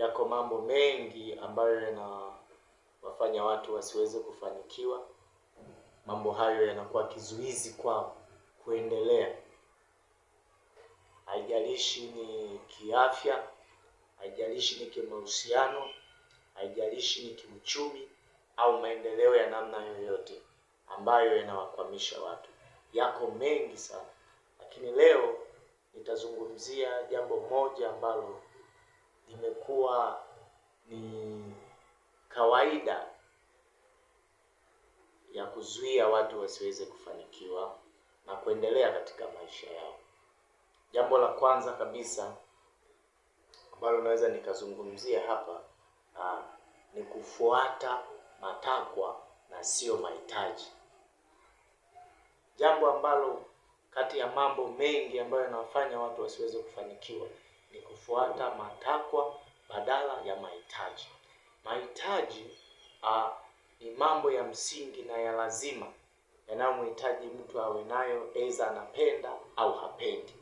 yako mambo mengi ambayo yanawafanya watu wasiweze kufanikiwa. Mambo hayo yanakuwa kizuizi kwao kuendelea. Haijalishi ni kiafya, haijalishi ni kimahusiano, haijalishi ni kiuchumi au maendeleo ya namna yoyote ambayo yanawakwamisha watu. Yako mengi sana. Lakini leo nitazungumzia jambo moja ambalo limekuwa ni kawaida ya kuzuia watu wasiweze kufanikiwa na kuendelea katika maisha yao. Jambo la kwanza kabisa ambalo naweza nikazungumzia hapa ni kufuata matakwa na sio mahitaji. Jambo ambalo kati ya mambo mengi ambayo yanawafanya watu wasiweze kufanikiwa ni kufuata matakwa badala ya mahitaji. Mahitaji ni mambo ya msingi na ya lazima yanayomhitaji mtu awe nayo, aidha anapenda au hapendi.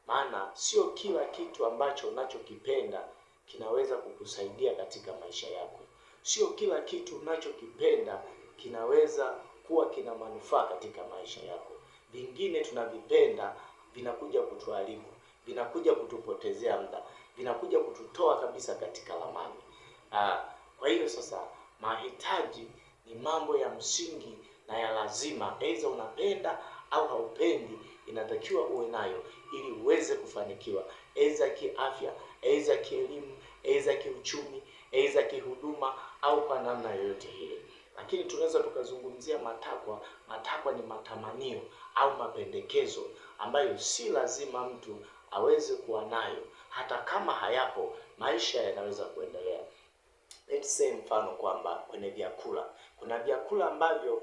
Maana sio kila kitu ambacho unachokipenda kinaweza kukusaidia katika maisha yako. Sio kila kitu unachokipenda kinaweza kuwa kina manufaa katika maisha yako. Vingine tunavipenda, vinakuja kutuharibu, vinakuja kutupotezea muda, vinakuja kututoa kabisa katika ramani. Kwa hiyo sasa mahitaji ni mambo ya msingi na ya lazima, aidha unapenda au haupendi, inatakiwa uwe nayo ili uweze kufanikiwa, aidha kiafya, aidha kielimu, aidha kiuchumi, aidha kihuduma au kwa namna yoyote ile. Lakini tunaweza tukazungumzia matakwa. Matakwa ni matamanio au mapendekezo ambayo si lazima mtu aweze kuwa nayo. Hata kama hayapo, maisha yanaweza kuendelea. Let's say mfano kwamba kwenye vyakula, kuna vyakula ambavyo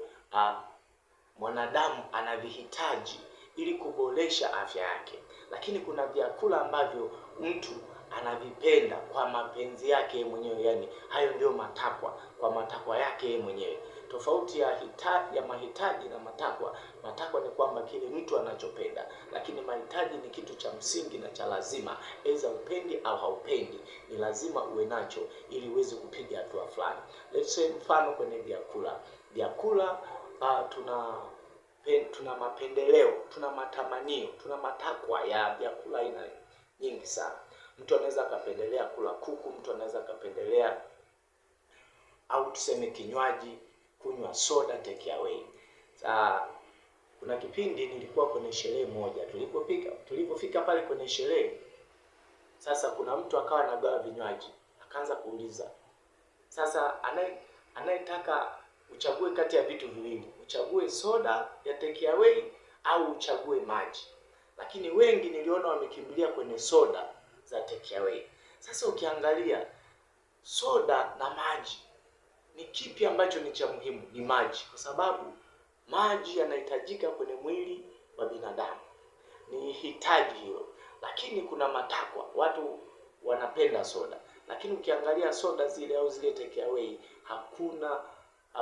mwanadamu anavihitaji ili kuboresha afya yake, lakini kuna vyakula ambavyo mtu anavipenda kwa mapenzi yake mwenyewe. Yani hayo ndio matakwa, kwa matakwa yake mwenyewe. Tofauti ya mahitaji na matakwa. Matakwa ni kwamba kile mtu anachopenda, lakini mahitaji ni kitu cha msingi na cha lazima. Aidha upendi au haupendi, ni lazima uwe nacho ili uweze kupiga hatua fulani. Let's say mfano kwenye vyakula. Vyakula tuna mapendeleo, tuna matamanio, tuna matakwa ya vyakula aina nyingi sana. Mtu anaweza akapendelea kula kuku, mtu anaweza akapendelea au tuseme kinywaji, kunywa soda, take away. Kuna kipindi nilikuwa kwenye sherehe moja, tulipofika pale kwenye sherehe, sasa kuna mtu akawa anagawa vinywaji, akaanza kuuliza, sasa anayetaka uchague kati ya vitu viwili, uchague soda ya take away au uchague maji. Lakini wengi niliona wamekimbilia kwenye soda za take away. Sasa ukiangalia soda na maji, ni kipi ambacho ni cha muhimu? Ni maji, kwa sababu maji yanahitajika kwenye mwili wa binadamu, ni hitaji hilo. Lakini kuna matakwa, watu wanapenda soda, lakini ukiangalia soda zile au zile take away, hakuna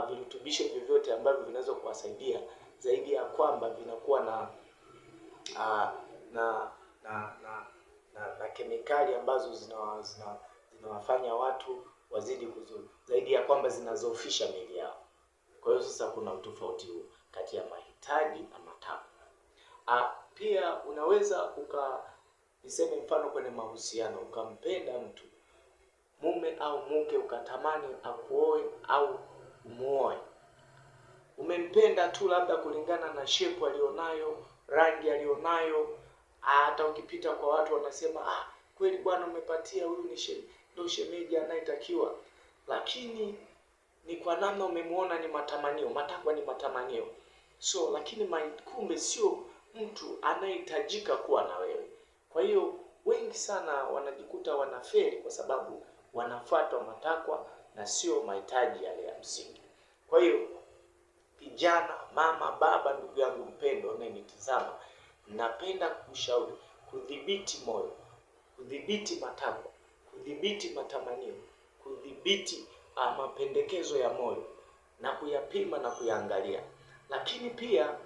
virutubisho vyovyote ambavyo vinaweza kuwasaidia zaidi ya kwamba vinakuwa na kemikali ambazo zinawafanya watu wazidi kuzuri, zaidi ya kwamba zinazofisha miili yao. Kwa hiyo sasa kuna utofauti huu kati ya mahitaji na matakwa. Pia unaweza niseme mfano kwenye mahusiano, ukampenda mtu, mume au mke, ukatamani akuoe au umuoe. Umempenda tu labda kulingana na shepu alionayo, rangi alionayo. Hata ukipita kwa watu wanasema, kweli bwana umepatia, huyu ndio shemeji anayetakiwa. Lakini ni kwa namna umemuona, ni matamanio. Matakwa ni matamanio. Lakini kumbe sio mtu anayehitajika kuwa na wewe. Kwa hiyo wengi sana wanajikuta wanafeli kwa sababu wanafuata matakwa na sio mahitaji yale ya msingi. Kwa hiyo kijana, mama, baba, ndugu yangu mpendwa unayenitazama, napenda kukushauri kudhibiti moyo, kudhibiti matakwa, kudhibiti matamanio, kudhibiti mapendekezo ya moyo na kuyapima na kuyaangalia. Lakini pia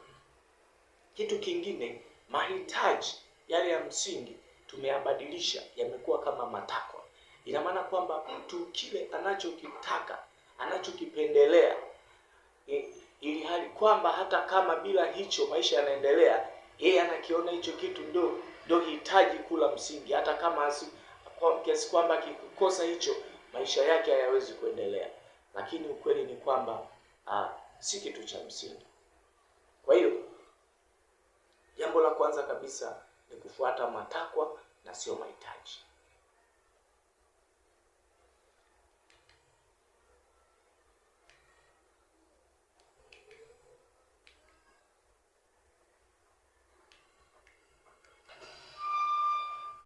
kitu kingine, mahitaji yale ya msingi tumeyabadilisha, yamekuwa kama matakwa. Ina maana kwamba mtu kile anachokitaka, anachokipendelea, ili hali kwamba hata kama bila hicho maisha yanaendelea, yeye anakiona hicho kitu ndio hitaji kula msingi, hata kama kiasi kwamba akikosa hicho maisha yake hayawezi kuendelea. Lakini ukweli ni kwamba si kitu cha msingi. Kwa hiyo jambo la kwanza kabisa ni kufuata matakwa na sio mahitaji.